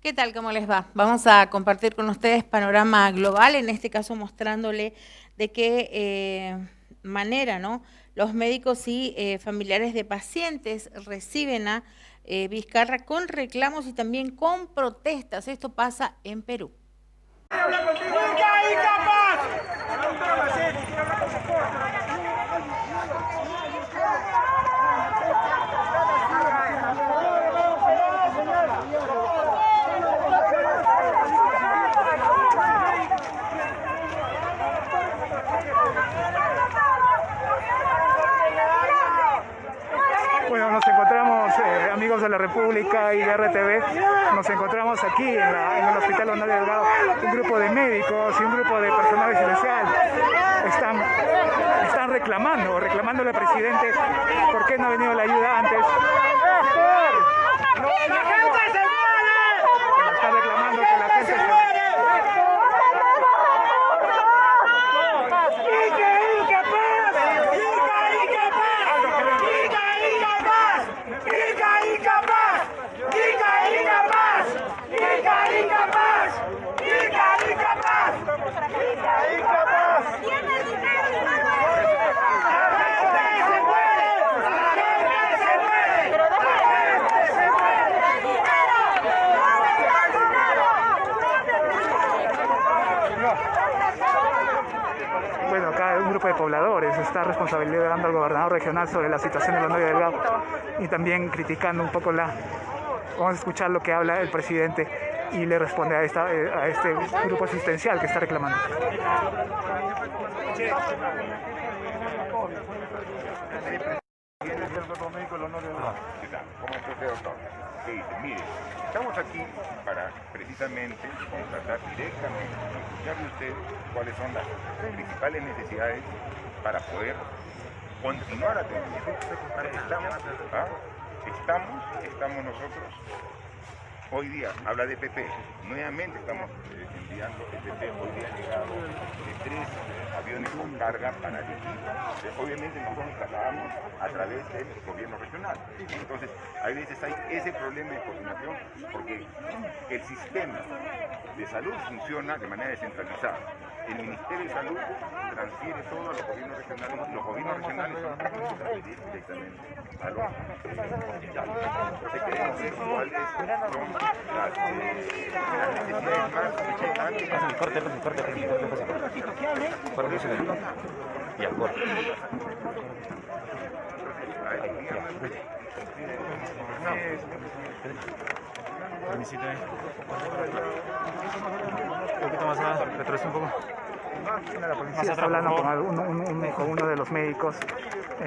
¿Qué tal? ¿Cómo les va? Vamos a compartir con ustedes panorama global, en este caso mostrándole de qué manera, ¿no?, los médicos y familiares de pacientes reciben a Vizcarra con reclamos y también con protestas. Esto pasa en Perú. Bueno, nos encontramos, amigos de la República y de RTV, nos encontramos aquí en el Hospital Honorio Delgado, un grupo de médicos y un grupo de personal residencial están reclamándole al presidente por qué no ha venido la ayuda antes. Están reclamando que la gente se muere. Bueno, acá un grupo de pobladores está responsabilizando al gobernador regional sobre la situación del Honorio Delgado y también criticando un poco Vamos a escuchar lo que habla el presidente y le responde a este grupo asistencial que está reclamando. Que dice, mire, estamos aquí para precisamente constatar directamente, escucharle a usted cuáles son las principales necesidades para poder continuar atendiendo. Estamos nosotros. Hoy día habla de PP, nuevamente estamos enviando el PP, hoy día han llegado 3 aviones con carga para Arequipa. Obviamente nosotros nos trasladamos a través del gobierno regional. Entonces, a veces hay ese problema de coordinación porque el sistema de salud funciona de manera descentralizada. El Ministerio de Salud transfiere todo a los gobiernos regionales, los gobiernos regionales son los que transfieren directamente a los hospitales. Entonces creemos que cuáles son las necesidades más importantes. Corte. Ya, corte. Un poquito más atrás, retrocede un poco. La policía está hablando con uno de los médicos que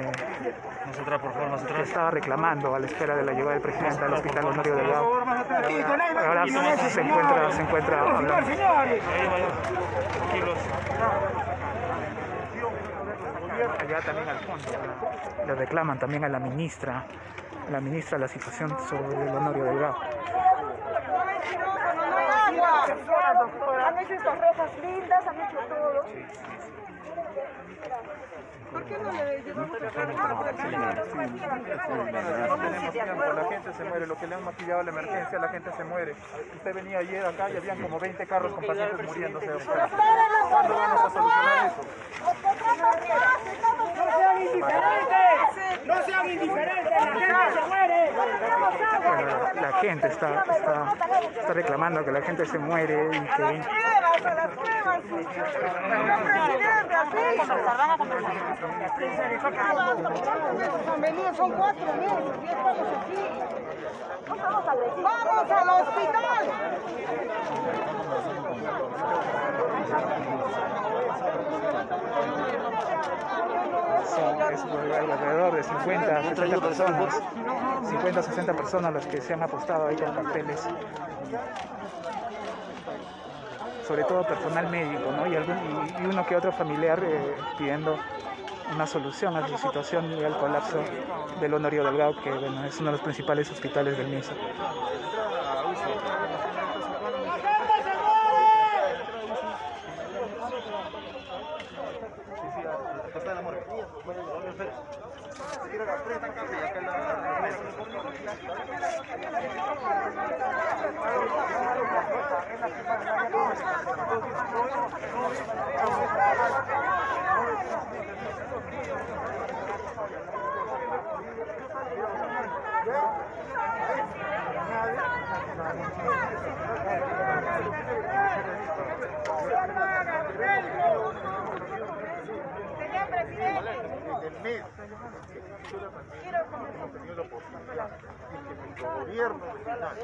estaba reclamando a la espera de la llegada del presidente al Hospital Honorio Delgado. Ahora se encuentra hablando. Allá también al fondo le reclaman también a la ministra la situación sobre el Honorio Delgado. Han hecho estas rejas lindas, han hecho todo. ¿Por qué no le llevamos No tenemos tiempo, la gente se muere, lo que le han maquillado la emergencia, la gente se muere. Usted venía ayer acá y habían como 20 carros con pacientes muriéndose. ¿Cuándo vamos a solucionar eso? No sean indiferentes, la gente se muere. Bueno, la gente está reclamando que la gente se muere y que... Son 4 meses y estamos aquí. ¡Vamos al hospital! Es alrededor de 50, 60 personas, 50, 60 personas las que se han apostado ahí con carteles. Sobre todo personal médico, ¿no? y uno que otro familiar pidiendo una solución a su situación y al colapso del Honorio Delgado, que bueno, es uno de los principales hospitales del MINSA. Señor presidente, Del mes, quiero hemos tenido la oportunidad de que nuestro gobierno regional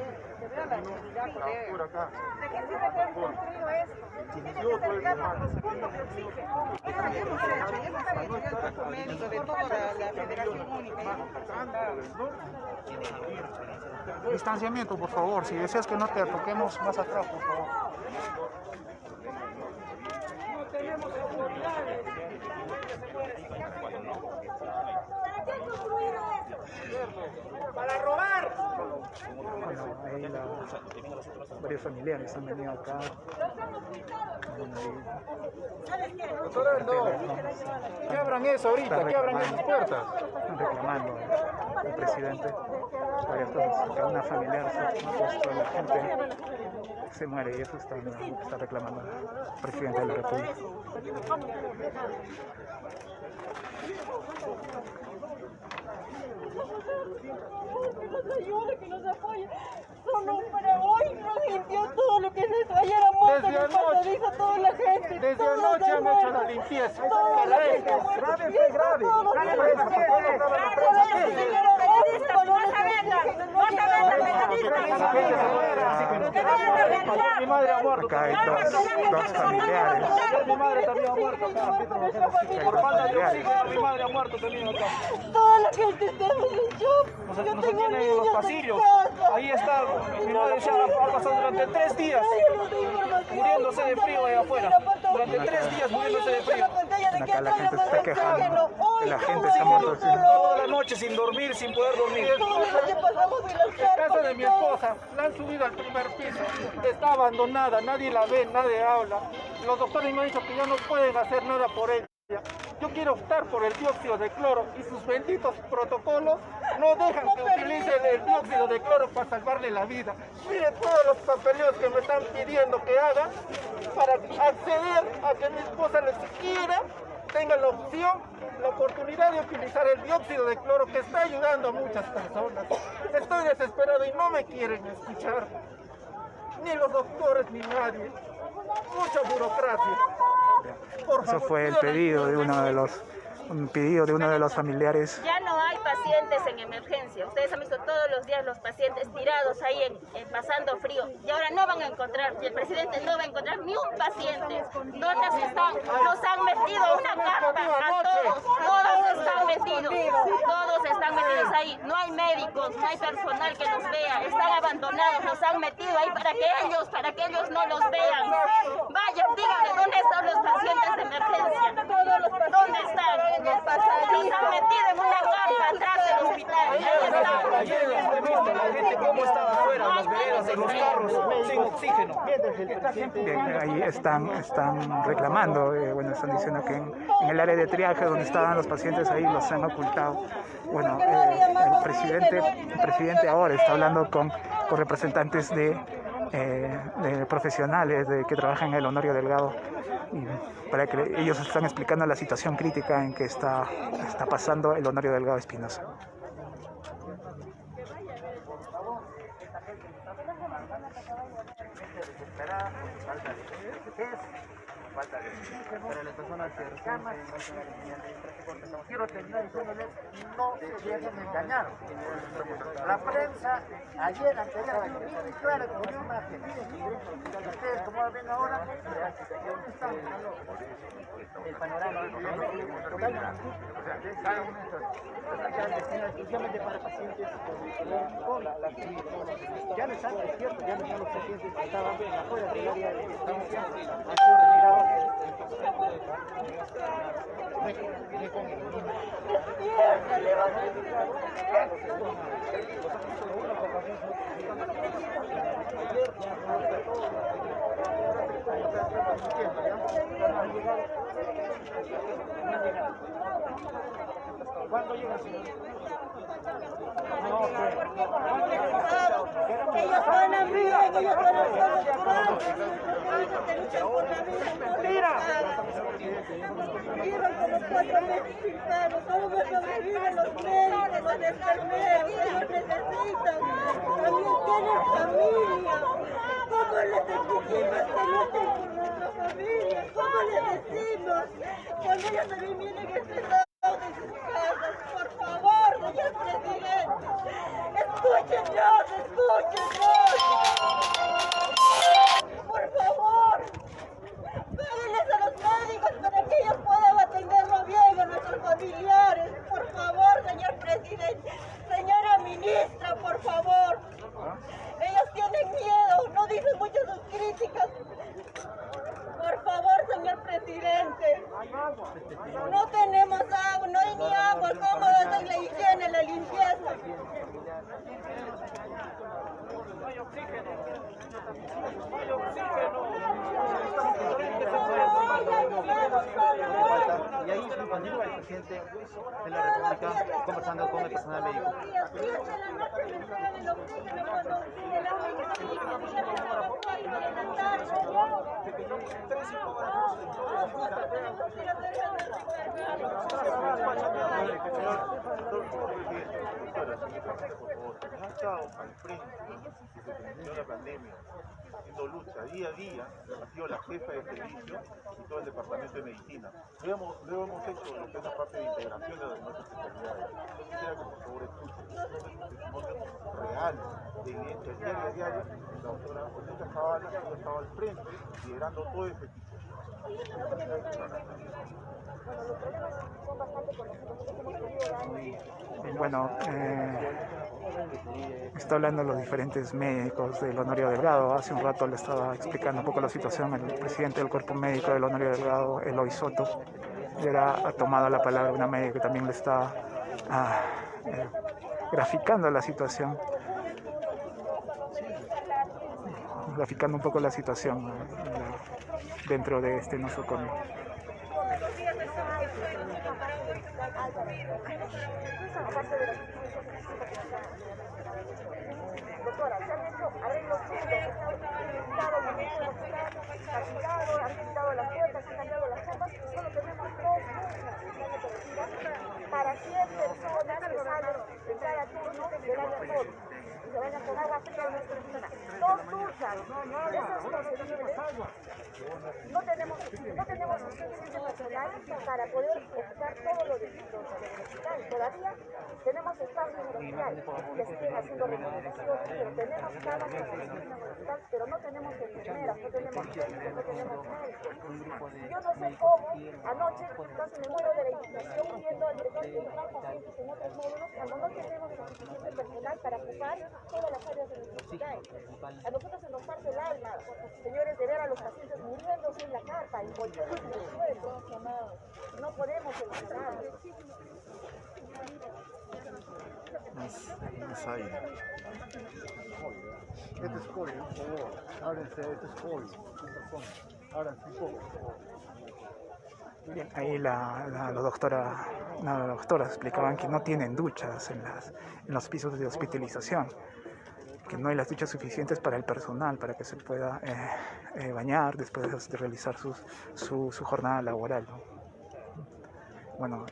vino por acá. ¿de qué sirve que han construido esto? Tiene que ser cada punto de oxígeno. De toda la Federación Única. Distanciamiento, por favor. Si deseas que no te toquemos más atrás, por favor. ¡Para robar! Bueno, ahí varios familiares han venido acá. Doctora, no. ¿Qué abran eso ahorita? ¿Qué abran esas puertas? Están reclamando al presidente varias cosas. Cada una familiar se ha puesto, la gente se muere y eso está reclamando el presidente de la República. Que nos ayude, que nos apoye. Solo para hoy nos limpió todo lo que se hizo. Ayer a muerto Desde nos anoche. hizo toda la gente. Desde todos anoche han hecho la muertos. limpieza. Toda la gente ha muerto. Grave, Y esto grave. todos los días. Mi madre ha muerto. Acá hay dos familiares. Mi madre también ha muerto acá. Por falta de oxígeno, mi madre ha muerto también acá. Toda la gente estamos en shock. Nos Yo tengo tienen en los niños pasillos. en casa. Ahí está. Mi madre se ha pasado durante 3 días muriéndose de frío allá afuera. Durante 3 días muriéndose de frío. Acá la gente se está quejando, que la gente se ha muerto. Toda la noche sin dormir, sin poder dormir. La casa de mi esposa la han subido al primer piso. Está abandonada, nadie la ve, nadie habla. Los doctores me han dicho que ya no pueden hacer nada por ella. Yo quiero optar por el dióxido de cloro y sus benditos protocolos no dejan que utilicen el dióxido de cloro para salvarle la vida. Miren todos los papeleos que me están pidiendo que haga para acceder a que mi esposa ni siquiera tenga la opción, la oportunidad de utilizar el dióxido de cloro que está ayudando a muchas personas. Estoy desesperado y no me quieren escuchar. Ni los doctores ni nadie. Mucha burocracia. Por Eso favor, fue el pedido de uno de los familiares. Ya no hay pacientes en emergencia. Ustedes han visto todos los días los pacientes tirados ahí pasando frío. Y ahora no van a encontrar, y el presidente no va a encontrar ni un paciente. ¿Dónde están? Nos han metido una carpa a todos. Todos están metidos. Todos están metidos ahí. No hay médicos, no hay personal que nos vea. Están abandonados. Nos han metido ahí para que ellos no los vean. Vayan, díganme, ¿dónde están los pacientes de emergencia? ¿Dónde están? Nos han metido en una carpa atrás del hospital. Ahí están. Ayer en la entrevista, la gente cómo estaba afuera, en las veredas, en los carros, sin oxígeno. Bien, ahí están reclamando, bueno, están diciendo que en el área de triaje donde estaban los pacientes ahí los han ocultado. Bueno, el presidente ahora está hablando con representantes de profesionales que trabajan en el Honorio Delgado, y para que ellos están explicando la situación crítica en que está pasando el Honorio Delgado Espinosa. Para las personas que reciben quiero terminar diciéndoles, no se dejen engañar. La prensa, ayer, anterior, muy clara, como dio una argentina. Ustedes, como ven ahora, están el panorama totalmente exclusivamente para pacientes con la ya no están, es cierto, ya no están los pacientes que estaban afuera del área de estancia, han sido retirados. ¿Cuándo llega, señor? Ellos van a mí, ellos van a ¡mira! Vivan con los 4 mexicanos, solo me sobreviven los médicos, los enfermeros, ellos necesitan, también tienen familia. ¿Cómo les exigimos que luchen por nuestra familia? ¿Cómo les decimos cuando ellos también vienen estresados de sus casas? Por favor, señor presidente, escúchenos, escúchenos. Por favor, páguenles a los médicos para que ellos puedan atenderlo bien a nuestros familiares. Por favor, señor presidente, señora ministra, por favor. Ellos tienen miedo, no dicen muchas sus críticas. Por favor, señor presidente. No tenemos agua, no hay ni agua. ¿Cómo hacen la higiene, la limpieza? No hay oxígeno. Y ahí continúa el presidente de la República conversando con el personal médico. Ha estado al frente de la pandemia, haciendo lucha día a día, ha sido la jefa de servicio y todo el departamento de medicina. Luego hemos hecho lo que es la parte de integración de nuestras especialidades. Quisiera que por favor escuchen testimonios reales, de evidencia diaria a diaria. La doctora Oleta Zavala ha estado al frente, liderando todo ese tipo. Bueno, está hablando los diferentes médicos del Honorio Delgado. Hace un rato le estaba explicando un poco la situación el presidente del cuerpo médico del Honorio Delgado, Eloy Soto, y ahora ha tomado la palabra una médica que también le está graficando la situación, graficando un poco la situación dentro de este nosocomio. Doctora, se han hecho arreglos han quitado las puertas, han cambiado las formas, solo tenemos 2 para 100 personas que salen de cada turno del área COVID y se vayan con agua fría a nuestra oficina. 2 duchas, esas no tenemos suficiente personal para poder ocupar todo lo del hospital. Todavía tenemos espacio en el hospital, que siguen haciendo recomendaciones, pero tenemos camas en el hospital, pero no tenemos enfermeras, no tenemos médicos, no tenemos médicos. Yo no sé cómo, anoche casi me muero de la indignación viendo al director de los pacientes en otros módulos cuando no tenemos el suficiente personal para ocupar todas las áreas del hospital. A nosotros se nos parte el alma, señores, de ver a los pacientes muriéndose en la carpa, envolviéndose en el suelo. No podemos esperar. Más aire. Este es COVID, por favor. Ábrense, este es COVID. Ábranse un poco, por favor. Bien, ahí la doctora explicaban que no tienen duchas en los pisos de hospitalización, que no hay las duchas suficientes para el personal, para que se pueda bañar después de realizar su jornada laboral, ¿no? Bueno,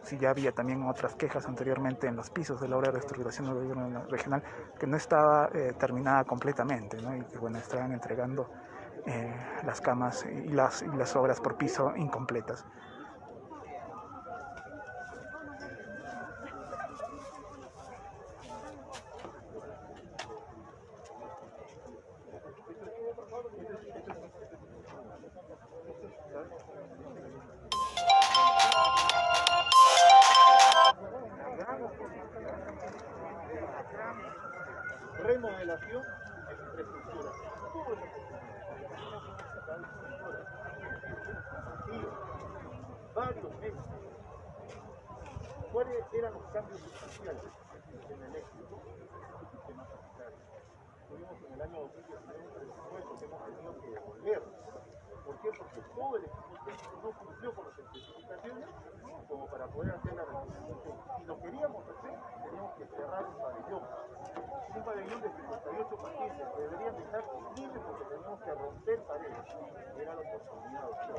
sí, ya había también otras quejas anteriormente en los pisos de la obra de reestructuración del gobierno regional que no estaba terminada completamente, ¿no? Y que bueno, estaban entregando las camas y las obras por piso incompletas. Remodelación de infraestructura. Todo es varios meses. ¿Cuáles eran los cambios sustanciales? El sistema eléctrico, el sistema sanitario. Tuvimos en el año 2019 un presupuesto que hemos tenido que devolver. ¿Por qué? Porque todo el equipo técnico no cumplió con las especificaciones como para poder hacer la reconstrucción. Si lo queríamos hacer, teníamos que cerrar un pabellón. Un pabellón de 58 pacientes que deberían de estar libres porque teníamos que romper paredes. Era la oportunidad de hacer.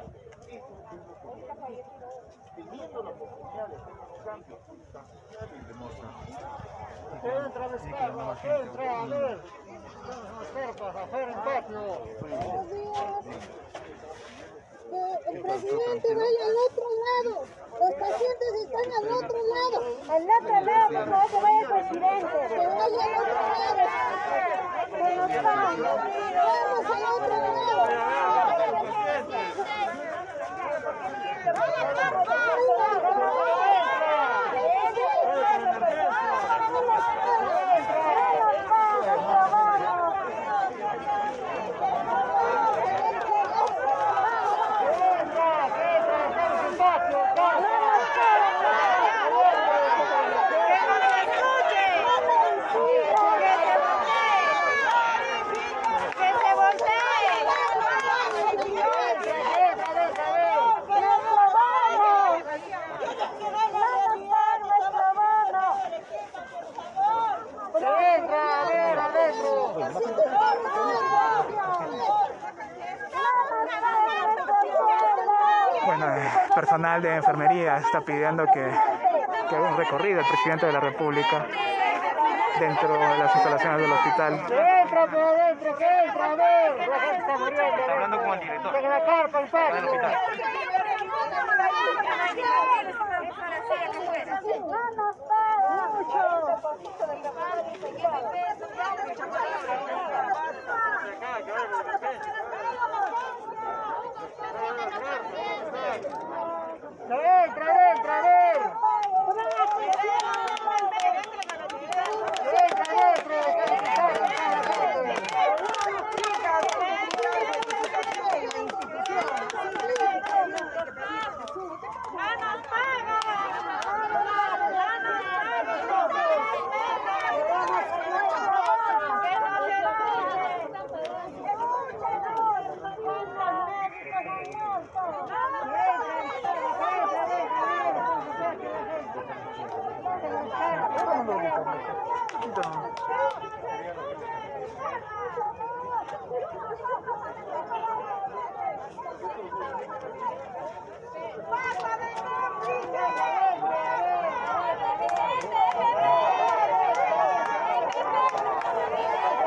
Eso es lo que necesita. Teniendo la oportunidad de hacer un cambio sustancial y Entra, Vizcarra, entra, a ver. Hacer un patio. Que el presidente vaya al otro lado. Los pacientes están al otro lado. Al otro lado, por favor, que vaya el presidente. Que vaya al otro lado. Que nos vamos. Vamos al otro lado. Bueno, el personal de enfermería está pidiendo que haga un recorrido el presidente de la República dentro de las instalaciones del hospital. Entra por adentro, que entra, a ver. La gente está muriendo. Está hablando con el director. En la carpa, el patio. Entra, a ver.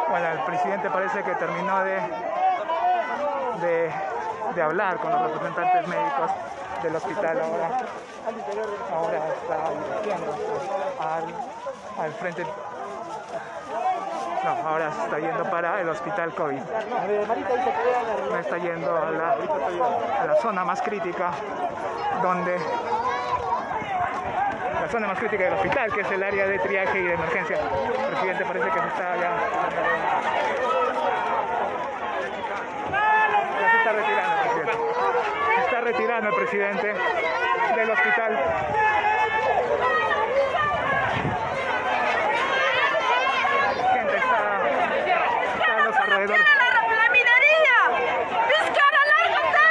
Bueno, el presidente parece que terminó de hablar con los representantes médicos del hospital. Ahora está dirigiendo al frente. No, ahora se está yendo para el hospital COVID. Está yendo a la zona más crítica, la zona más crítica del hospital, que es el área de triaje y de emergencia. El presidente parece que se está ya se está retirando el presidente. Se está retirando el presidente del hospital. La gente está a los alrededores. ¡La minería! ¡Vizcarra, lárgate!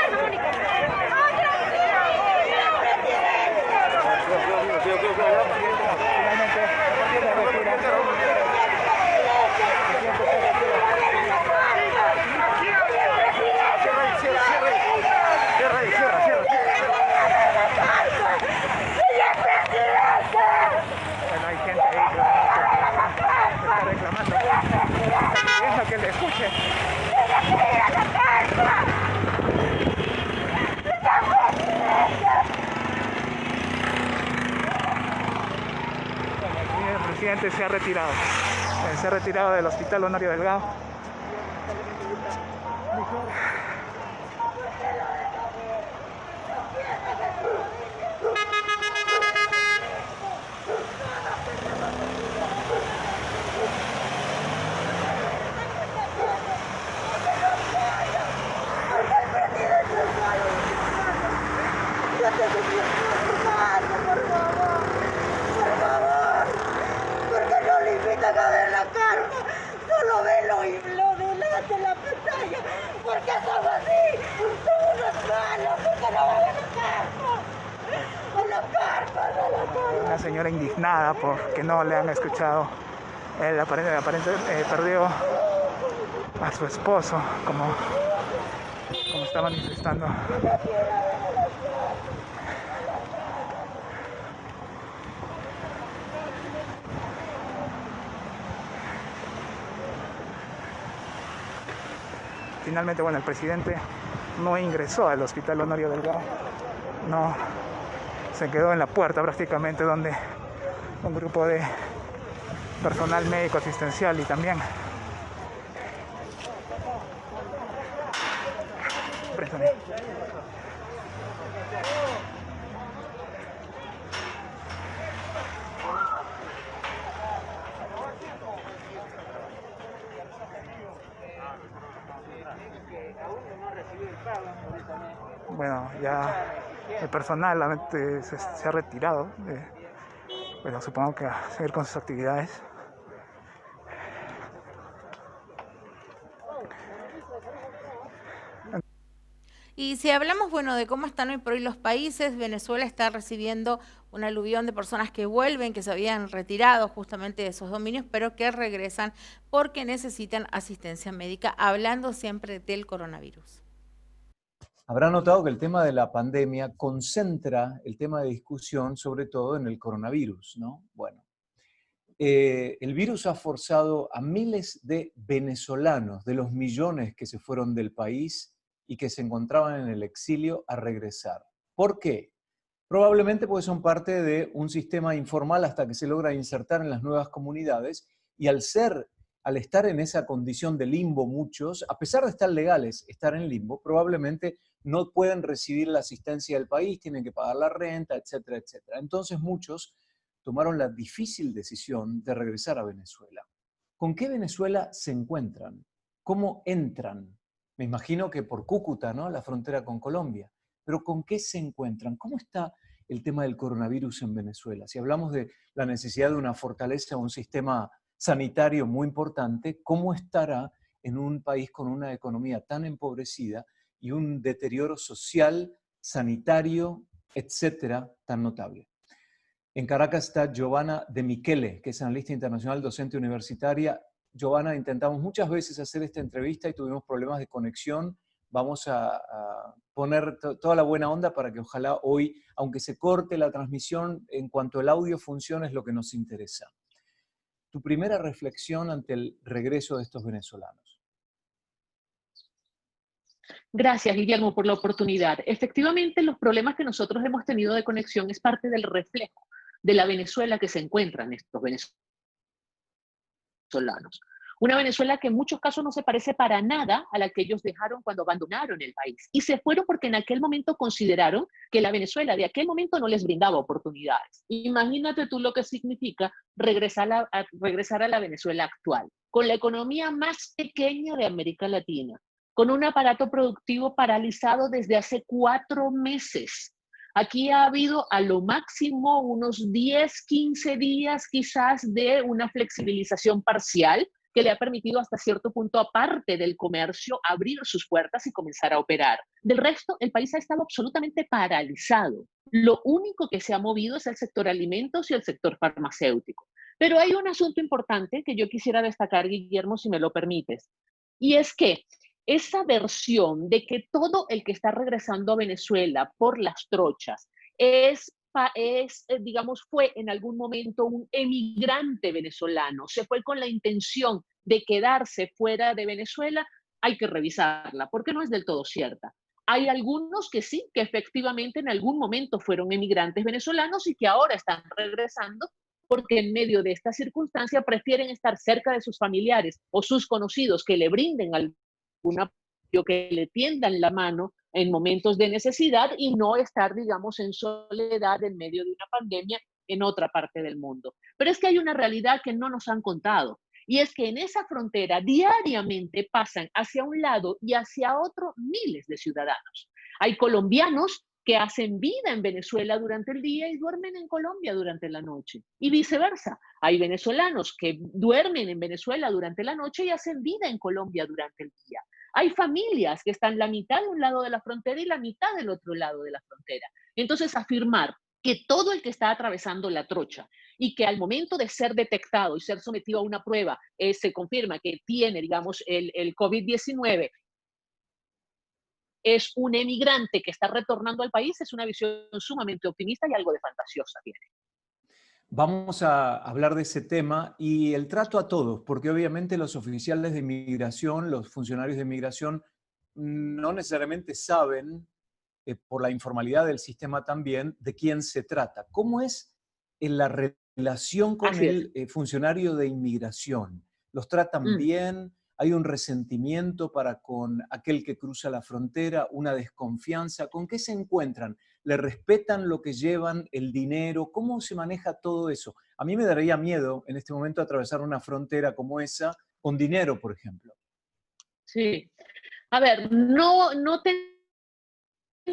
Bueno, hay gente ahí que está reclamando. Deja que le escuche. presidente se ha retirado del Hospital Honorio Delgado. Una señora indignada porque no le han escuchado. Él aparentemente perdió a su esposo, como está manifestando. Finalmente, bueno, el presidente no ingresó al Hospital Honorio Delgado. No, se quedó en la puerta prácticamente, donde un grupo de personal médico asistencial y también bueno, ya el personal se ha retirado, pero supongo que a seguir con sus actividades. Y si hablamos, bueno, de cómo están hoy por hoy los países, Venezuela está recibiendo un aluvión de personas que vuelven, que se habían retirado justamente de esos dominios, pero que regresan porque necesitan asistencia médica, hablando siempre del coronavirus. Habrá notado que el tema de la pandemia concentra el tema de discusión sobre todo en el coronavirus, ¿no? Bueno, el virus ha forzado a miles de venezolanos, de los millones que se fueron del país y que se encontraban en el exilio, a regresar. ¿Por qué? Probablemente porque son parte de un sistema informal hasta que se logra insertar en las nuevas comunidades, y al estar en esa condición de limbo muchos, a pesar de estar legales, estar en limbo, probablemente no pueden recibir la asistencia del país, tienen que pagar la renta, etcétera, etcétera. Entonces muchos tomaron la difícil decisión de regresar a Venezuela. ¿Con qué Venezuela se encuentran? ¿Cómo entran? Me imagino que por Cúcuta, ¿no? La frontera con Colombia. Pero ¿con qué se encuentran? ¿Cómo está el tema del coronavirus en Venezuela? Si hablamos de la necesidad de una fortaleza, un sistema sanitario muy importante, ¿cómo estará en un país con una economía tan empobrecida y un deterioro social, sanitario, etcétera, tan notable? En Caracas está Giovanna de Michele, que es analista internacional, docente universitaria. Giovanna, intentamos muchas veces hacer esta entrevista y tuvimos problemas de conexión. Vamos a poner toda la buena onda para que ojalá hoy, aunque se corte la transmisión, en cuanto el audio funcione, es lo que nos interesa. Tu primera reflexión ante el regreso de estos venezolanos. Gracias, Guillermo, por la oportunidad. Efectivamente, los problemas que nosotros hemos tenido de conexión es parte del reflejo de la Venezuela que se encuentran estos venezolanos. Una Venezuela que en muchos casos no se parece para nada a la que ellos dejaron cuando abandonaron el país. Y se fueron porque en aquel momento consideraron que la Venezuela de aquel momento no les brindaba oportunidades. Imagínate tú lo que significa regresar a la Venezuela actual, con la economía más pequeña de América Latina, con un aparato productivo paralizado desde hace 4 meses. Aquí ha habido a lo máximo unos 10, 15 días quizás de una flexibilización parcial que le ha permitido hasta cierto punto, aparte del comercio, abrir sus puertas y comenzar a operar. Del resto, el país ha estado absolutamente paralizado. Lo único que se ha movido es el sector alimentos y el sector farmacéutico. Pero hay un asunto importante que yo quisiera destacar, Guillermo, si me lo permites, y es que esa versión de que todo el que está regresando a Venezuela por las trochas digamos, fue en algún momento un emigrante venezolano, se fue con la intención de quedarse fuera de Venezuela, hay que revisarla, porque no es del todo cierta. Hay algunos que sí, que efectivamente en algún momento fueron emigrantes venezolanos y que ahora están regresando porque en medio de esta circunstancia prefieren estar cerca de sus familiares o sus conocidos que le brinden algún apoyo, que le tiendan la mano en momentos de necesidad y no estar, digamos, en soledad en medio de una pandemia en otra parte del mundo. Pero es que hay una realidad que no nos han contado, y es que en esa frontera diariamente pasan hacia un lado y hacia otro miles de ciudadanos. Hay colombianos que hacen vida en Venezuela durante el día y duermen en Colombia durante la noche, y viceversa. Hay venezolanos que duermen en Venezuela durante la noche y hacen vida en Colombia durante el día. Hay familias que están la mitad de un lado de la frontera y la mitad del otro lado de la frontera. Entonces, afirmar que todo el que está atravesando la trocha y que al momento de ser detectado y ser sometido a una prueba se confirma que tiene, digamos, el COVID-19, es un emigrante que está retornando al país, es una visión sumamente optimista y algo de fantasiosa tiene. Vamos a hablar de ese tema y el trato a todos, porque obviamente los oficiales de inmigración, los funcionarios de inmigración, no necesariamente saben, por la informalidad del sistema también, de quién se trata. ¿Cómo es en la relación con el funcionario de inmigración? ¿Los tratan bien? ¿Hay un resentimiento para con aquel que cruza la frontera? ¿Una desconfianza? ¿Con qué se encuentran? ¿Le respetan lo que llevan, el dinero? ¿Cómo se maneja todo eso? A mí me daría miedo en este momento atravesar una frontera como esa con dinero, por ejemplo. Sí. A ver, no tengo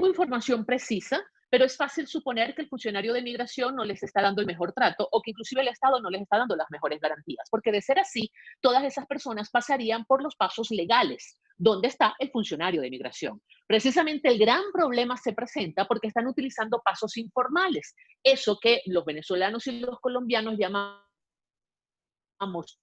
información precisa, pero es fácil suponer que el funcionario de migración no les está dando el mejor trato o que inclusive el Estado no les está dando las mejores garantías, porque de ser así, todas esas personas pasarían por los pasos legales. ¿Dónde está el funcionario de migración? Precisamente el gran problema se presenta porque están utilizando pasos informales, eso que los venezolanos y los colombianos llamamos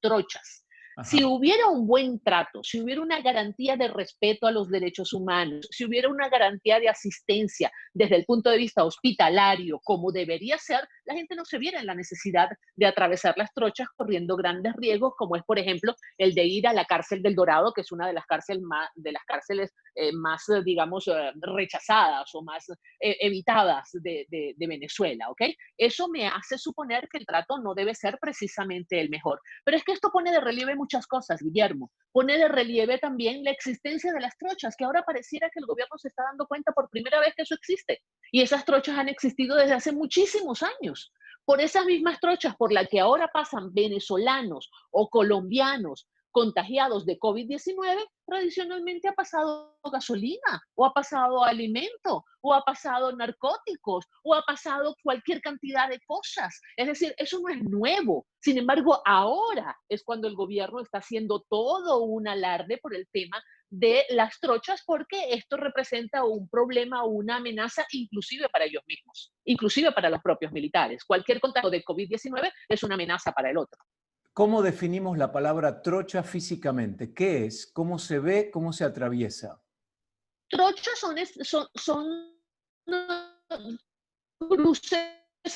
trochas. Ajá. Si hubiera un buen trato, si hubiera una garantía de respeto a los derechos humanos, si hubiera una garantía de asistencia desde el punto de vista hospitalario, como debería ser, la gente no se viera en la necesidad de atravesar las trochas corriendo grandes riesgos, como es, por ejemplo, el de ir a la cárcel del Dorado, que es una de las cárceles más digamos, rechazadas o más evitadas de Venezuela, ¿ok? Eso me hace suponer que el trato no debe ser precisamente el mejor. Pero es que esto pone de relieve muchas cosas, Guillermo. Pone de relieve también la existencia de las trochas, que ahora pareciera que el gobierno se está dando cuenta por primera vez que eso existe. Y esas trochas han existido desde hace muchísimos años. Por esas mismas trochas por las que ahora pasan venezolanos o colombianos contagiados de COVID-19, tradicionalmente ha pasado gasolina, o ha pasado alimento, o ha pasado narcóticos, o ha pasado cualquier cantidad de cosas. Es decir, eso no es nuevo. Sin embargo, ahora es cuando el gobierno está haciendo todo un alarde por el tema de las trochas, porque esto representa un problema o una amenaza inclusive para ellos mismos, inclusive para los propios militares. Cualquier contagio de COVID-19 es una amenaza para el otro. ¿Cómo definimos la palabra trocha físicamente? ¿Qué es? ¿Cómo se ve? ¿Cómo se atraviesa? Trochas son cruces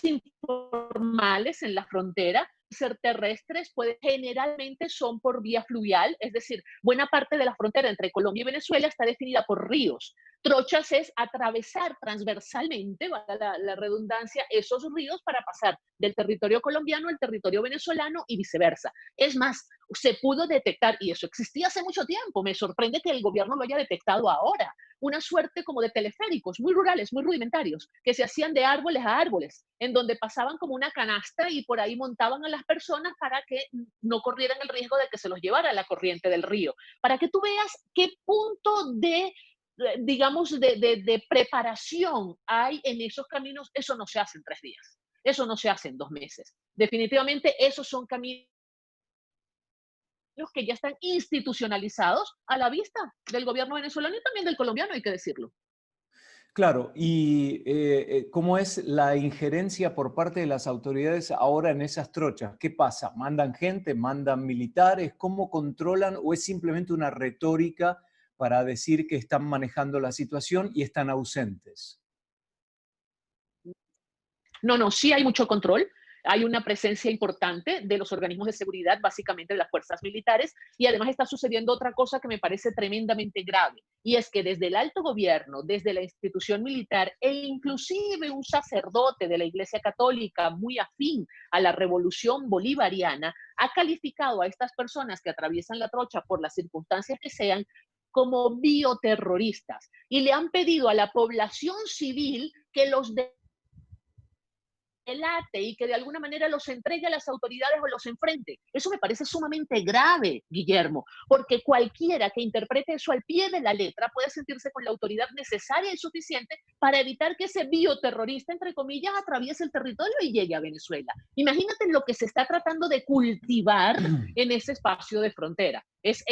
informales en la frontera. Ser terrestres, generalmente son por vía fluvial, es decir, buena parte de la frontera entre Colombia y Venezuela está definida por ríos. Trochas es atravesar transversalmente, valga la redundancia, esos ríos para pasar del territorio colombiano al territorio venezolano y viceversa. Es más, se pudo detectar, y eso existía hace mucho tiempo, me sorprende que el gobierno lo haya detectado ahora, una suerte como de teleféricos muy rurales, muy rudimentarios, que se hacían de árboles a árboles, en donde pasaban como una canasta y por ahí montaban a las personas para que no corrieran el riesgo de que se los llevara la corriente del río. Para que tú veas qué punto de, digamos, de preparación hay en esos caminos. Eso no se hace en 3 días, eso no se hace en 2 meses. Definitivamente esos son caminos que ya están institucionalizados a la vista del gobierno venezolano y también del colombiano, hay que decirlo. Claro, y ¿cómo es la injerencia por parte de las autoridades ahora en esas trochas? ¿Qué pasa? ¿Mandan gente? ¿Mandan militares? ¿Cómo controlan? ¿O es simplemente una retórica para decir que están manejando la situación y están ausentes? No, sí hay mucho control. Hay una presencia importante de los organismos de seguridad, básicamente de las fuerzas militares, y además está sucediendo otra cosa que me parece tremendamente grave, y es que desde el alto gobierno, desde la institución militar e inclusive un sacerdote de la Iglesia Católica muy afín a la revolución bolivariana, ha calificado a estas personas que atraviesan la trocha por las circunstancias que sean como bioterroristas, y le han pedido a la población civil que los delate y que de alguna manera los entregue a las autoridades o los enfrente. Eso me parece sumamente grave, Guillermo, porque cualquiera que interprete eso al pie de la letra puede sentirse con la autoridad necesaria y suficiente para evitar que ese bioterrorista, entre comillas, atraviese el territorio y llegue a Venezuela. Imagínate lo que se está tratando de cultivar en ese espacio de frontera.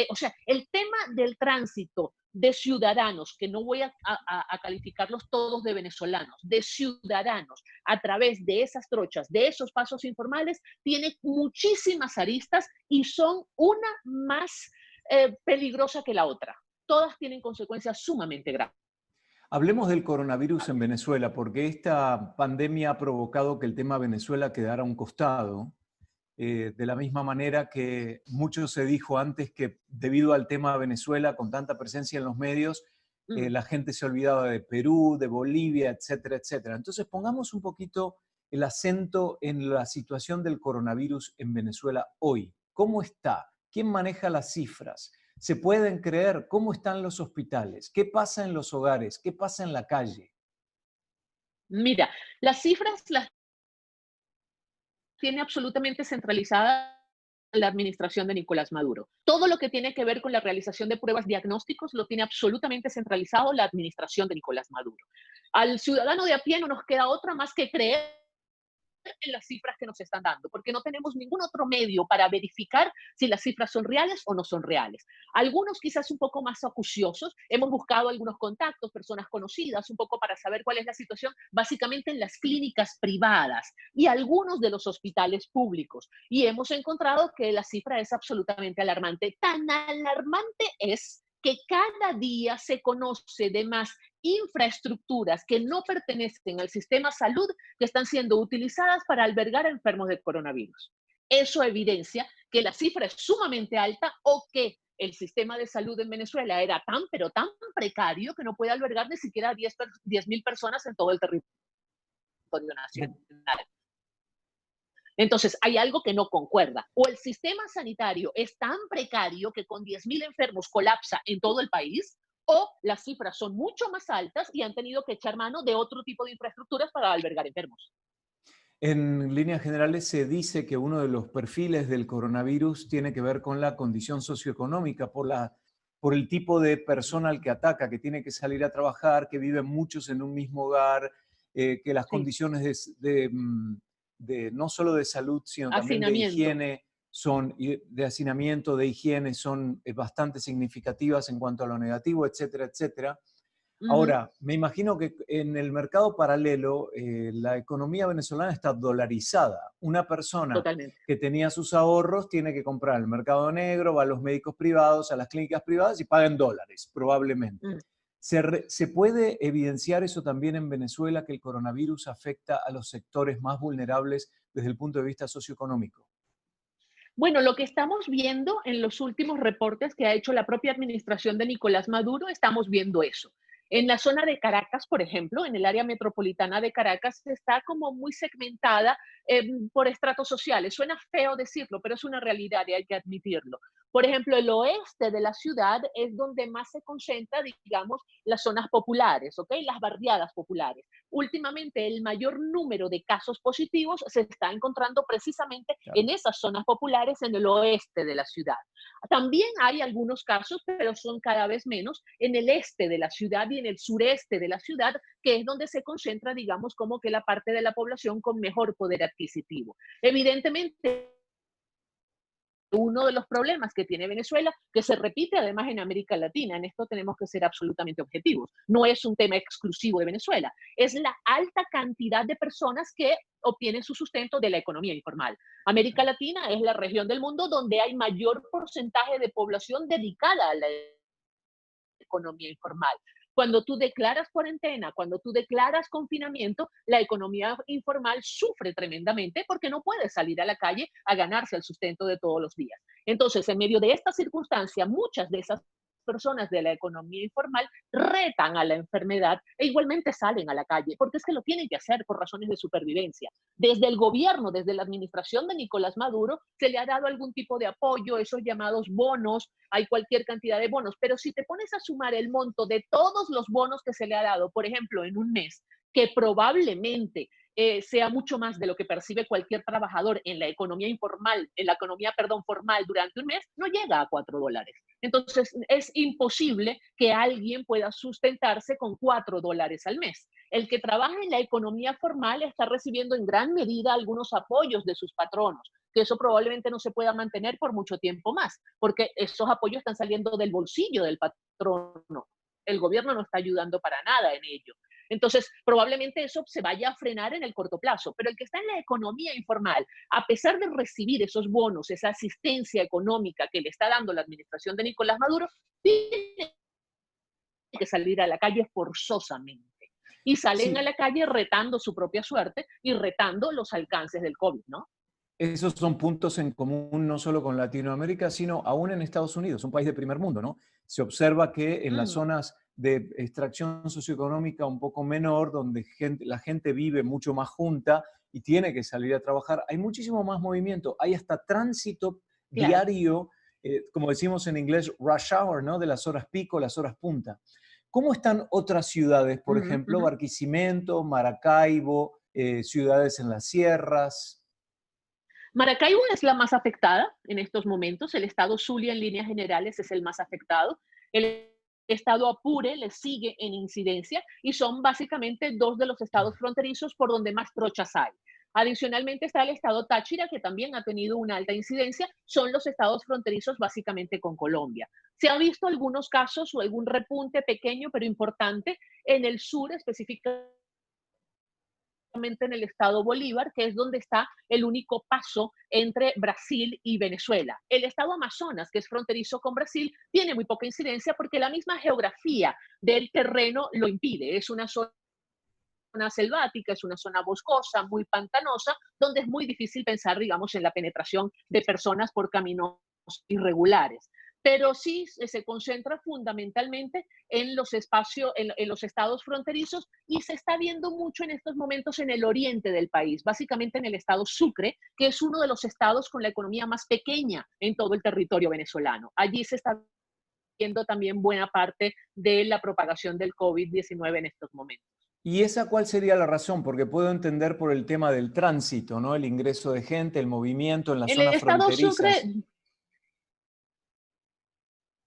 O sea, el tema del tránsito de ciudadanos, que no voy a calificarlos todos de venezolanos, de ciudadanos a través de esas trochas, de esos pasos informales, tiene muchísimas aristas y son una más peligrosa que la otra. Todas tienen consecuencias sumamente graves. Hablemos del coronavirus en Venezuela, porque esta pandemia ha provocado que el tema Venezuela quedara a un costado. De la misma manera que mucho se dijo antes que debido al tema Venezuela, con tanta presencia en los medios, la gente se olvidaba de Perú, de Bolivia, etcétera, etcétera. Entonces pongamos un poquito el acento en la situación del coronavirus en Venezuela hoy. ¿Cómo está? ¿Quién maneja las cifras? ¿Se pueden creer? ¿Cómo están los hospitales? ¿Qué pasa en los hogares? ¿Qué pasa en la calle? Mira, las cifras las tiene absolutamente centralizada la administración de Nicolás Maduro. Todo lo que tiene que ver con la realización de pruebas diagnósticos lo tiene absolutamente centralizado la administración de Nicolás Maduro. Al ciudadano de a pie no nos queda otra más que creer en las cifras que nos están dando, porque no tenemos ningún otro medio para verificar si las cifras son reales o no son reales. Algunos quizás un poco más acuciosos, hemos buscado algunos contactos, personas conocidas, un poco para saber cuál es la situación, básicamente en las clínicas privadas y algunos de los hospitales públicos, y hemos encontrado que la cifra es absolutamente alarmante. Tan alarmante es que cada día se conoce de más infraestructuras que no pertenecen al sistema salud que están siendo utilizadas para albergar a enfermos de coronavirus. Eso evidencia que la cifra es sumamente alta o que el sistema de salud en Venezuela era tan, pero tan precario que no puede albergar ni siquiera 10.000 personas en todo el territorio nacional. Entonces, hay algo que no concuerda. O el sistema sanitario es tan precario que con 10.000 enfermos colapsa en todo el país, o las cifras son mucho más altas y han tenido que echar mano de otro tipo de infraestructuras para albergar enfermos. En líneas generales se dice que uno de los perfiles del coronavirus tiene que ver con la condición socioeconómica, por el tipo de persona al que ataca, que tiene que salir a trabajar, que viven muchos en un mismo hogar, que las condiciones no solo de salud, sino también de higiene, de hacinamiento, de higiene, son bastante significativas en cuanto a lo negativo, etcétera, etcétera. Ahora, me imagino que en el mercado paralelo la economía venezolana está dolarizada. Una persona que tenía sus ahorros tiene que comprar en el mercado negro, va a los médicos privados, a las clínicas privadas y paga en dólares, probablemente. ¿Se puede evidenciar eso también en Venezuela, que el coronavirus afecta a los sectores más vulnerables desde el punto de vista socioeconómico? Bueno, lo que estamos viendo en los últimos reportes que ha hecho la propia administración de Nicolás Maduro, estamos viendo eso. En la zona de Caracas, por ejemplo, en el área metropolitana de Caracas, está como muy segmentada por estratos sociales. Suena feo decirlo, pero es una realidad y hay que admitirlo. Por ejemplo, el oeste de la ciudad es donde más se concentra, digamos, las zonas populares, ¿ok? Las barriadas populares. Últimamente, el mayor número de casos positivos se está encontrando precisamente en esas zonas populares en el oeste de la ciudad. También hay algunos casos, pero son cada vez menos, en el este de la ciudad y en el sureste de la ciudad, que es donde se concentra, digamos, como que la parte de la población con mejor poder adquisitivo. Evidentemente, uno de los problemas que tiene Venezuela, que se repite además en América Latina, en esto tenemos que ser absolutamente objetivos, no es un tema exclusivo de Venezuela, es la alta cantidad de personas que obtienen su sustento de la economía informal. América Latina es la región del mundo donde hay mayor porcentaje de población dedicada a la economía informal. Cuando tú declaras cuarentena, cuando tú declaras confinamiento, la economía informal sufre tremendamente porque no puede salir a la calle a ganarse el sustento de todos los días. Entonces, en medio de esta circunstancia, muchas de esas personas de la economía informal retan a la enfermedad e igualmente salen a la calle, porque es que lo tienen que hacer por razones de supervivencia. Desde el gobierno, desde la administración de Nicolás Maduro, se le ha dado algún tipo de apoyo, esos llamados bonos, hay cualquier cantidad de bonos, pero si te pones a sumar el monto de todos los bonos que se le ha dado, por ejemplo, en un mes, que probablemente sea mucho más de lo que percibe cualquier trabajador en la economía informal, en la economía, perdón, formal durante un mes, no llega a $4. Entonces, es imposible que alguien pueda sustentarse con $4 al mes. El que trabaja en la economía formal está recibiendo en gran medida algunos apoyos de sus patronos, que eso probablemente no se pueda mantener por mucho tiempo más, porque esos apoyos están saliendo del bolsillo del patrono. El gobierno no está ayudando para nada en ello. Entonces, probablemente eso se vaya a frenar en el corto plazo, pero el que está en la economía informal, a pesar de recibir esos bonos, esa asistencia económica que le está dando la administración de Nicolás Maduro, tiene que salir a la calle forzosamente. Y salen a la calle retando su propia suerte y retando los alcances del COVID, ¿no? Esos son puntos en común no solo con Latinoamérica, sino aún en Estados Unidos, un país de primer mundo, ¿no? Se observa que en las zonas de extracción socioeconómica un poco menor, donde la gente vive mucho más junta y tiene que salir a trabajar, hay muchísimo más movimiento, hay hasta tránsito diario, como decimos en inglés, rush hour, ¿no? De las horas pico, las horas punta. ¿Cómo están otras ciudades, por ejemplo, Barquisimeto, Maracaibo, ciudades en las sierras? Maracaibo es la más afectada en estos momentos. El estado Zulia, en líneas generales, es el más afectado. El estado Apure le sigue en incidencia y son básicamente dos de los estados fronterizos por donde más trochas hay. Adicionalmente está el estado Táchira, que también ha tenido una alta incidencia. Son los estados fronterizos básicamente con Colombia. Se ha visto algunos casos o algún repunte pequeño pero importante en el sur, específicamente en el estado Bolívar, que es donde está el único paso entre Brasil y Venezuela. El estado Amazonas, que es fronterizo con Brasil, tiene muy poca incidencia porque la misma geografía del terreno lo impide. Es una zona selvática, es una zona boscosa, muy pantanosa, donde es muy difícil pensar, digamos, en la penetración de personas por caminos irregulares. Pero sí se concentra fundamentalmente en los espacios, en los estados fronterizos, y se está viendo mucho en estos momentos en el oriente del país, básicamente en el estado Sucre, que es uno de los estados con la economía más pequeña en todo el territorio venezolano. Allí se está viendo también buena parte de la propagación del COVID-19 en estos momentos. ¿Y esa cuál sería la razón? Porque puedo entender por el tema del tránsito, ¿no? El ingreso de gente, el movimiento en las zonas fronterizas. Sucre,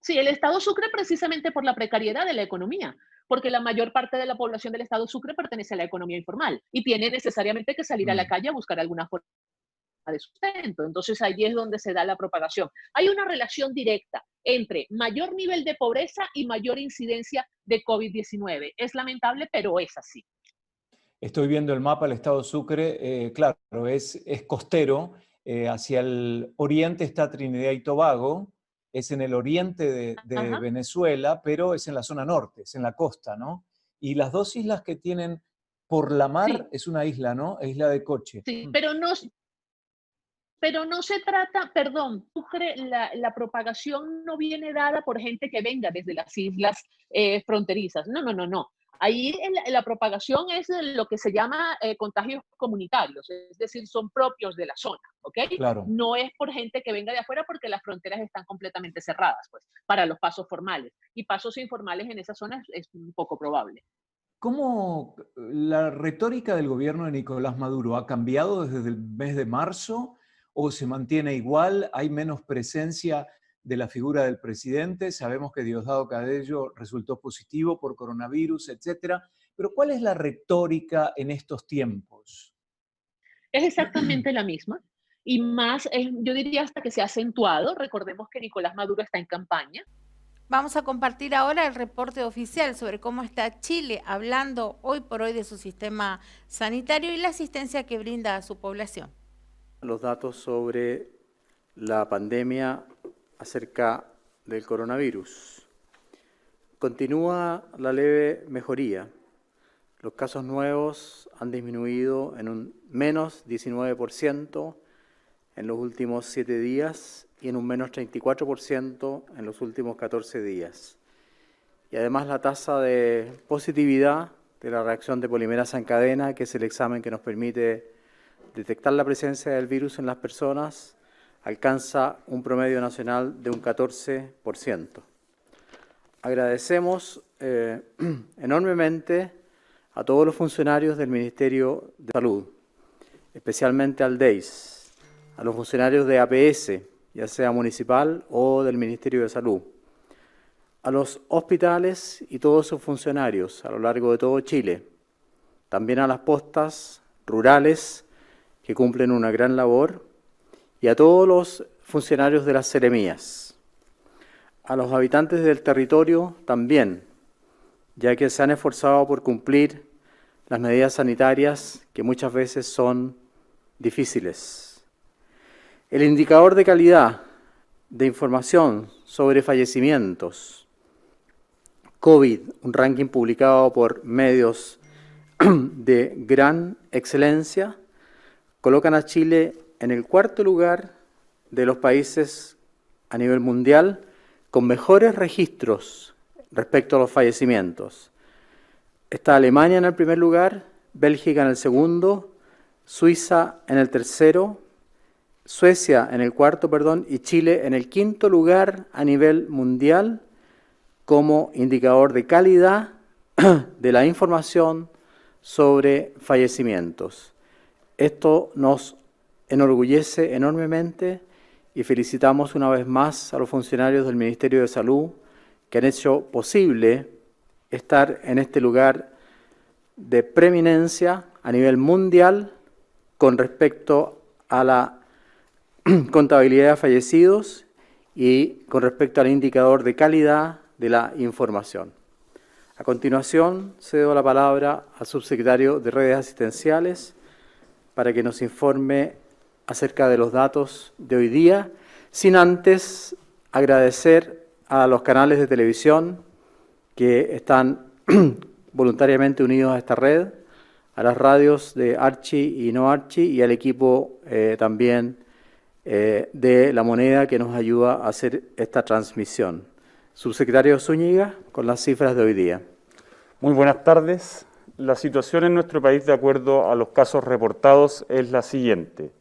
sí, el estado Sucre precisamente por la precariedad de la economía, porque la mayor parte de la población del estado Sucre pertenece a la economía informal y tiene necesariamente que salir a la calle a buscar alguna forma de sustento. Entonces allí es donde se da la propagación. Hay una relación directa entre mayor nivel de pobreza y mayor incidencia de COVID-19. Es lamentable, pero es así. Estoy viendo el mapa del estado Sucre, claro, es costero, hacia el oriente está Trinidad y Tobago, es en el oriente de Venezuela, pero es en la zona norte, es en la costa, ¿no? Y las dos islas que tienen por la mar es una isla, ¿no? Isla de Coche. Sí, pero no se trata, perdón, la propagación no viene dada por gente que venga desde las islas fronterizas. No, no, no, no. Ahí la propagación es lo que se llama contagios comunitarios, es decir, son propios de la zona, ¿ok? Claro. No es por gente que venga de afuera porque las fronteras están completamente cerradas, pues, para los pasos formales. Y pasos informales en esas zonas es un poco probable. ¿Cómo la retórica del gobierno de Nicolás Maduro ha cambiado desde el mes de marzo o se mantiene igual? ¿Hay menos presencia de la figura del presidente? Sabemos que Diosdado Cabello resultó positivo por coronavirus, etcétera. Pero ¿cuál es la retórica en estos tiempos? Es exactamente la misma. Y más, yo diría hasta que se ha acentuado. Recordemos que Nicolás Maduro está en campaña. Vamos a compartir ahora el reporte oficial sobre cómo está Chile, hablando hoy por hoy de su sistema sanitario y la asistencia que brinda a su población. Los datos sobre la pandemia acerca del coronavirus. Continúa la leve mejoría. Los casos nuevos han disminuido en un menos 19% en los últimos 7 días y en un menos 34% en los últimos 14 días. Y además la tasa de positividad de la reacción de polimerasa en cadena, que es el examen que nos permite detectar la presencia del virus en las personas, alcanza un promedio nacional de un 14%. Agradecemos enormemente a todos los funcionarios del Ministerio de Salud, especialmente al DEIS, a los funcionarios de APS, ya sea municipal o del Ministerio de Salud, a los hospitales y todos sus funcionarios a lo largo de todo Chile, también a las postas rurales que cumplen una gran labor y a todos los funcionarios de las seremías, a los habitantes del territorio también, ya que se han esforzado por cumplir las medidas sanitarias que muchas veces son difíciles. El indicador de calidad de información sobre fallecimientos COVID, un ranking publicado por medios de gran excelencia, colocan a Chile en el 4º lugar de los países a nivel mundial con mejores registros respecto a los fallecimientos. Está Alemania en el primer lugar, Bélgica en el segundo, Suiza en el tercero, Suecia en el cuarto, y Chile en el 5º lugar a nivel mundial como indicador de calidad de la información sobre fallecimientos. Esto nos enorgullece enormemente y felicitamos una vez más a los funcionarios del Ministerio de Salud que han hecho posible estar en este lugar de preeminencia a nivel mundial con respecto a la contabilidad de fallecidos y con respecto al indicador de calidad de la información. A continuación, cedo la palabra al subsecretario de Redes Asistenciales para que nos informe acerca de los datos de hoy día, sin antes agradecer a los canales de televisión que están voluntariamente unidos a esta red, a las radios de Archi y No Archi y al equipo también de La Moneda que nos ayuda a hacer esta transmisión. Subsecretario Zúñiga, con las cifras de hoy día. Muy buenas tardes. La situación en nuestro país, de acuerdo a los casos reportados, es la siguiente.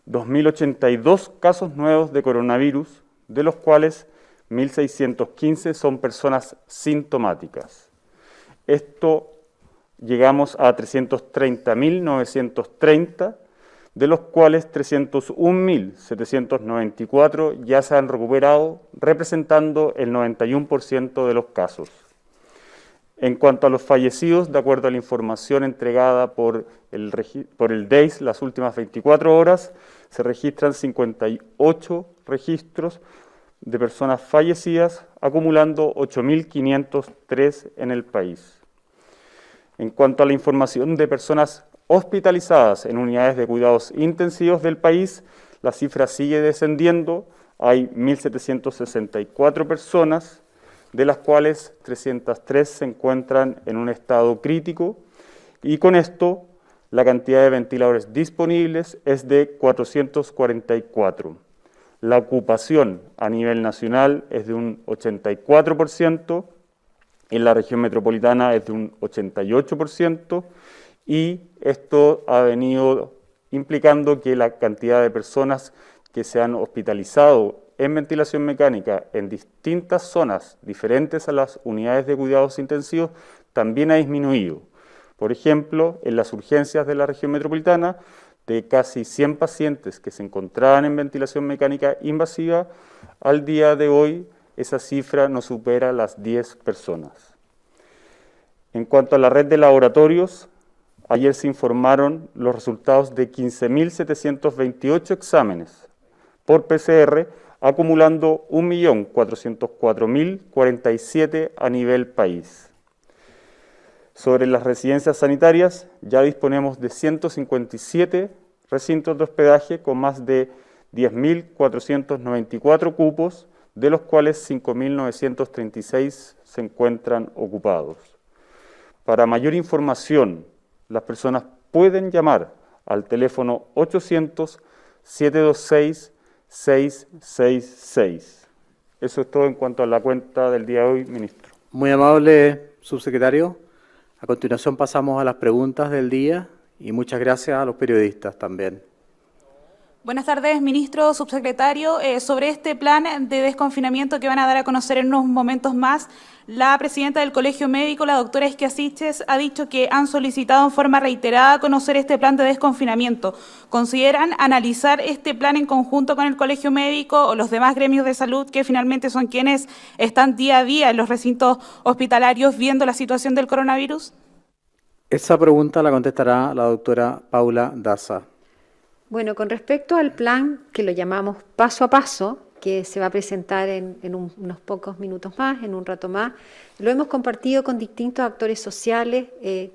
2.082 casos nuevos de coronavirus, de los cuales 1.615 son personas sintomáticas. Esto llegamos a 330.930, de los cuales 301.794 ya se han recuperado, representando el 91% de los casos. En cuanto a los fallecidos, de acuerdo a la información entregada por el DEIS las últimas 24 horas, se registran 58 registros de personas fallecidas, acumulando 8.503 en el país. En cuanto a la información de personas hospitalizadas en unidades de cuidados intensivos del país, la cifra sigue descendiendo. Hay 1.764 personas, de las cuales 303 se encuentran en un estado crítico, y con esto la cantidad de ventiladores disponibles es de 444. La ocupación a nivel nacional es de un 84%, en la región metropolitana es de un 88%, y esto ha venido implicando que la cantidad de personas que se han hospitalizado en ventilación mecánica en distintas zonas diferentes a las unidades de cuidados intensivos también ha disminuido. Por ejemplo, en las urgencias de la región metropolitana, de casi 100 pacientes que se encontraban en ventilación mecánica invasiva, al día de hoy esa cifra no supera las 10 personas. En cuanto a la red de laboratorios, ayer se informaron los resultados de 15.728 exámenes por PCR, acumulando 1.404.047 a nivel país. Sobre las residencias sanitarias, ya disponemos de 157 recintos de hospedaje con más de 10.494 cupos, de los cuales 5.936 se encuentran ocupados. Para mayor información, las personas pueden llamar al teléfono 800-726-666. Eso es todo en cuanto a la cuenta del día de hoy, ministro. Muy amable, subsecretario. A continuación pasamos a las preguntas del día y muchas gracias a los periodistas también. Buenas tardes, ministro, subsecretario. Sobre este plan de desconfinamiento que van a dar a conocer en unos momentos más, la presidenta del Colegio Médico, la doctora Isquia Siches, ha dicho que han solicitado en forma reiterada conocer este plan de desconfinamiento. ¿Consideran analizar este plan en conjunto con el Colegio Médico o los demás gremios de salud que finalmente son quienes están día a día en los recintos hospitalarios viendo la situación del coronavirus? Esa pregunta la contestará la doctora Paula Daza. Bueno, con respecto al plan que lo llamamos paso a paso, que se va a presentar en unos pocos minutos más, en un rato más, lo hemos compartido con distintos actores sociales,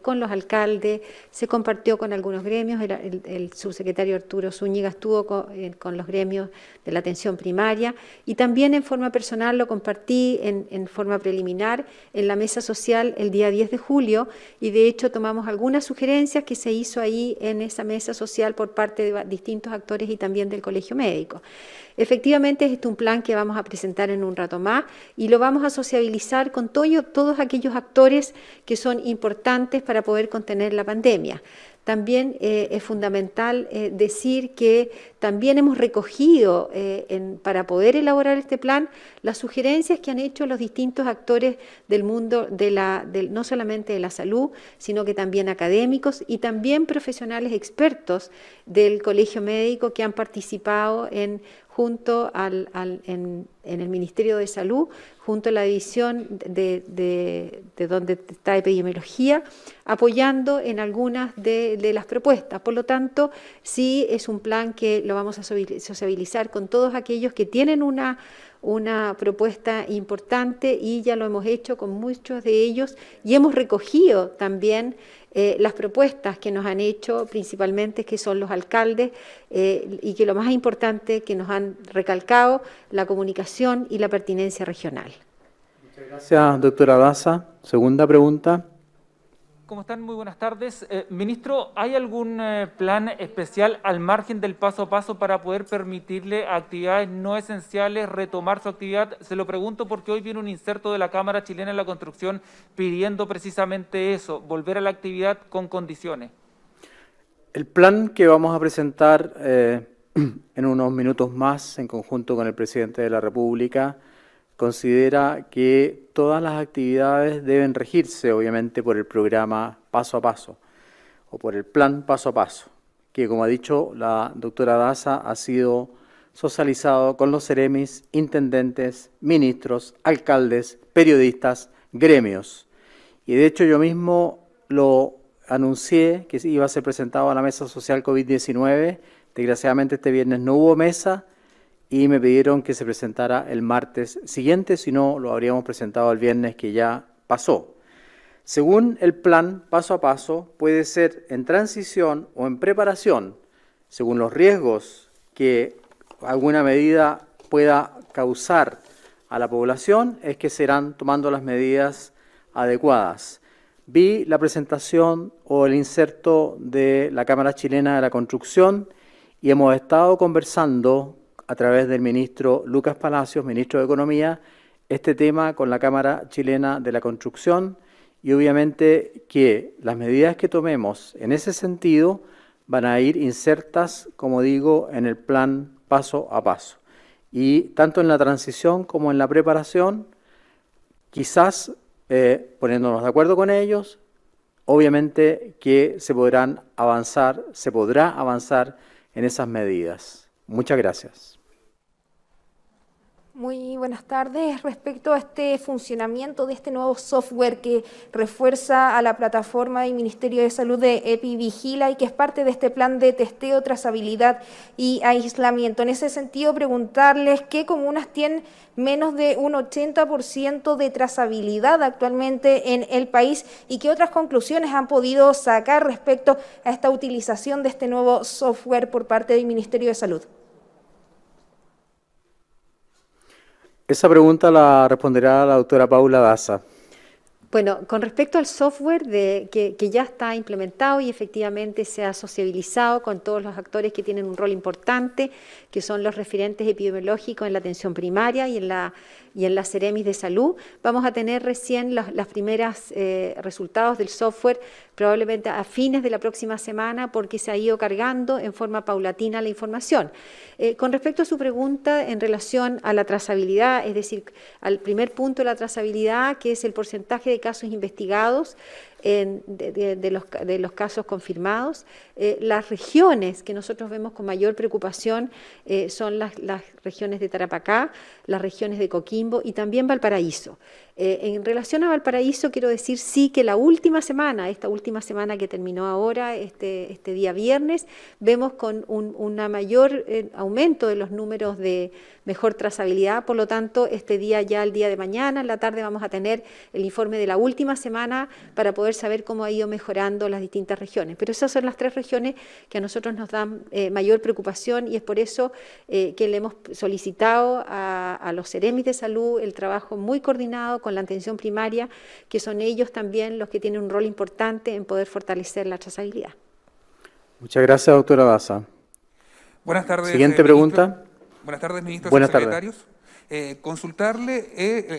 con los alcaldes, se compartió con algunos gremios, el subsecretario Arturo Zúñiga estuvo con los gremios de la atención primaria y también en forma personal lo compartí en forma preliminar en la mesa social el día 10 de julio y de hecho tomamos algunas sugerencias que se hizo ahí en esa mesa social por parte de distintos actores y también del Colegio Médico. Efectivamente, este es un plan que vamos a presentar en un rato más y lo vamos a sociabilizar con todos aquellos actores que son importantes para poder contener la pandemia. También es fundamental decir que también hemos recogido para poder elaborar este plan las sugerencias que han hecho los distintos actores del mundo, no solamente de la salud, sino que también académicos y también profesionales expertos del Colegio Médico que han participado en el Ministerio de Salud, junto a la división de donde está epidemiología, apoyando en algunas de las propuestas. Por lo tanto, sí es un plan que lo vamos a sociabilizar con todos aquellos que tienen una propuesta importante y ya lo hemos hecho con muchos de ellos y hemos recogido también las propuestas que nos han hecho principalmente, que son los alcaldes y que lo más importante que nos han recalcado, la comunicación y la pertinencia regional. Muchas gracias, doctora Daza. Segunda pregunta. ¿Cómo están? Muy buenas tardes. Ministro, ¿hay algún plan especial al margen del paso a paso para poder permitirle a actividades no esenciales retomar su actividad? Se lo pregunto porque hoy viene un inserto de la Cámara Chilena de la Construcción pidiendo precisamente eso, volver a la actividad con condiciones. El plan que vamos a presentar en unos minutos más en conjunto con el presidente de la República considera que todas las actividades deben regirse, obviamente, por el programa paso a paso o por el plan paso a paso, que, como ha dicho la doctora Daza, ha sido socializado con los seremis, intendentes, ministros, alcaldes, periodistas, gremios. Y de hecho yo mismo lo anuncié que iba a ser presentado a la mesa social COVID-19. Desgraciadamente este viernes no hubo mesa y me pidieron que se presentara el martes siguiente, si no lo habríamos presentado el viernes que ya pasó. Según el plan paso a paso, puede ser en transición o en preparación, según los riesgos que alguna medida pueda causar a la población, es que serán tomando las medidas adecuadas. Vi la presentación o el inserto de la Cámara Chilena de la Construcción y hemos estado conversando a través del ministro Lucas Palacios, ministro de Economía, este tema con la Cámara Chilena de la Construcción y obviamente que las medidas que tomemos en ese sentido van a ir insertas, como digo, en el plan paso a paso. Y tanto en la transición como en la preparación, quizás poniéndonos de acuerdo con ellos, obviamente que se podrá avanzar en esas medidas. Muchas gracias. Muy buenas tardes. Respecto a este funcionamiento de este nuevo software que refuerza a la plataforma del Ministerio de Salud de EpiVigila y que es parte de este plan de testeo, trazabilidad y aislamiento. En ese sentido, preguntarles qué comunas tienen menos de un 80% de trazabilidad actualmente en el país y qué otras conclusiones han podido sacar respecto a esta utilización de este nuevo software por parte del Ministerio de Salud. Esa pregunta la responderá la doctora Paula Daza. Bueno, con respecto al software que ya está implementado y efectivamente se ha sociabilizado con todos los actores que tienen un rol importante, que son los referentes epidemiológicos en la atención primaria y en las Seremis de salud, vamos a tener recién las primeras resultados del software probablemente a fines de la próxima semana porque se ha ido cargando en forma paulatina la información. Con respecto a su pregunta en relación a la trazabilidad, es decir, al primer punto de la trazabilidad, que es el porcentaje de casos investigados de los casos confirmados, las regiones que nosotros vemos con mayor preocupación son las regiones de Tarapacá, las regiones de Coquimbo y también Valparaíso. En relación a Valparaíso, quiero decir sí que esta última semana que terminó ahora, este día viernes, vemos con un mayor aumento de los números de mejor trazabilidad, por lo tanto, el día de mañana, en la tarde, vamos a tener el informe de la última semana para poder saber cómo ha ido mejorando las distintas regiones. Pero esas son las 3 regiones que a nosotros nos dan mayor preocupación y es por eso que le hemos solicitado a los Seremis de salud el trabajo muy coordinado con la atención primaria, que son ellos también los que tienen un rol importante en poder fortalecer la trazabilidad. Muchas gracias, doctora Daza. Buenas tardes. Siguiente pregunta. Buenas tardes, ministros y secretarios. Consultarle,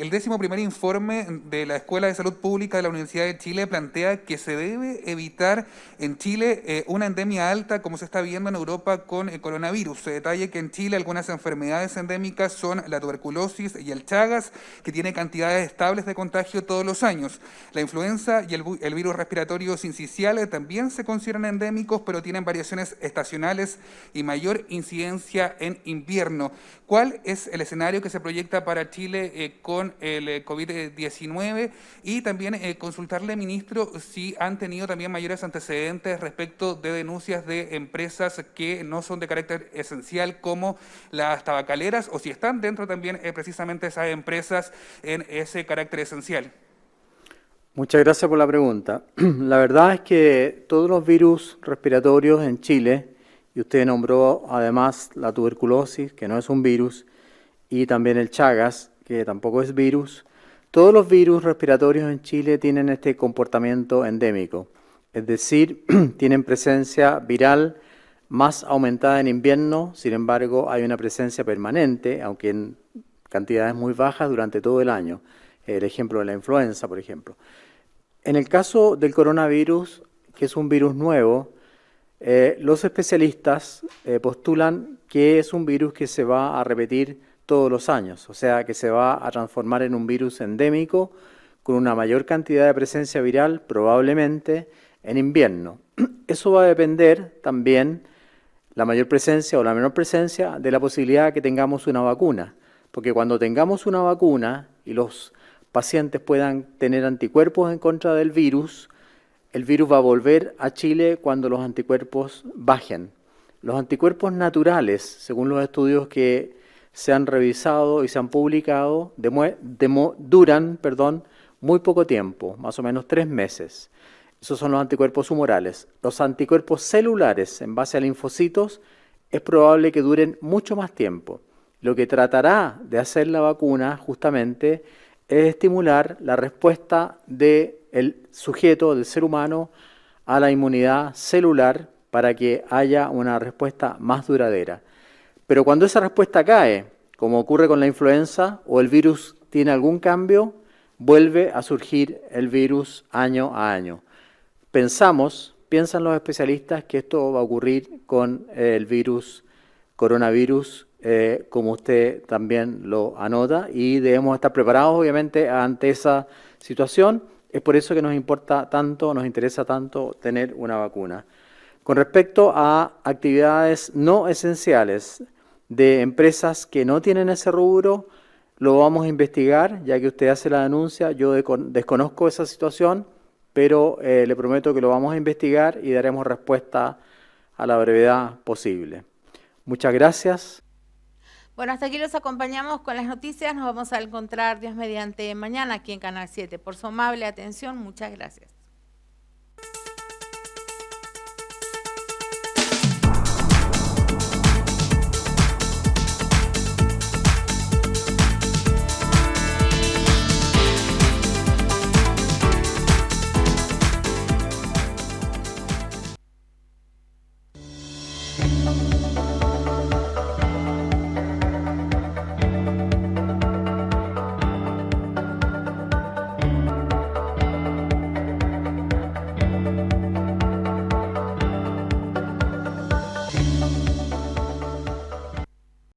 el 11º informe de la Escuela de Salud Pública de la Universidad de Chile plantea que se debe evitar en Chile una endemia alta como se está viendo en Europa con el coronavirus. Se detalla que en Chile algunas enfermedades endémicas son la tuberculosis y el Chagas, que tiene cantidades estables de contagio todos los años. La influenza y el virus respiratorio sincicial también se consideran endémicos, pero tienen variaciones estacionales y mayor incidencia en invierno. ¿Cuál es el escenario que se proyecta para Chile con el COVID-19? Y también consultarle, ministro, si han tenido también mayores antecedentes respecto de denuncias de empresas que no son de carácter esencial como las tabacaleras, o si están dentro también precisamente esas empresas en ese carácter esencial. Muchas gracias por la pregunta. La verdad es que todos los virus respiratorios en Chile, y usted nombró además la tuberculosis, que no es un virus, y también el Chagas, que tampoco es virus, todos los virus respiratorios en Chile tienen este comportamiento endémico, es decir, tienen presencia viral más aumentada en invierno, sin embargo hay una presencia permanente, aunque en cantidades muy bajas durante todo el año. El ejemplo de la influenza, por ejemplo. En el caso del coronavirus, que es un virus nuevo, los especialistas postulan que es un virus que se va a repetir todos los años, o sea que se va a transformar en un virus endémico con una mayor cantidad de presencia viral probablemente en invierno. Eso va a depender también, la mayor presencia o la menor presencia, de la posibilidad de que tengamos una vacuna, porque cuando tengamos una vacuna y los pacientes puedan tener anticuerpos en contra del virus, el virus va a volver a Chile cuando los anticuerpos bajen. Los anticuerpos naturales, según los estudios que se han revisado y se han publicado, duran muy poco tiempo, más o menos 3 meses. Esos son los anticuerpos humorales. Los anticuerpos celulares, en base a linfocitos, es probable que duren mucho más tiempo. Lo que tratará de hacer la vacuna, justamente, es estimular la respuesta del sujeto, del ser humano, a la inmunidad celular para que haya una respuesta más duradera. Pero cuando esa respuesta cae, como ocurre con la influenza, o el virus tiene algún cambio, vuelve a surgir el virus año a año. Piensan los especialistas que esto va a ocurrir con el coronavirus, como usted también lo anota, y debemos estar preparados obviamente ante esa situación. Es por eso que nos interesa tanto tener una vacuna. Con respecto a actividades no esenciales de empresas que no tienen ese rubro, lo vamos a investigar, ya que usted hace la denuncia. Yo desconozco esa situación, pero le prometo que lo vamos a investigar y daremos respuesta a la brevedad posible. Muchas gracias. Bueno, hasta aquí los acompañamos con las noticias. Nos vamos a encontrar, Dios mediante, mañana aquí en Canal 7. Por su amable atención, muchas gracias.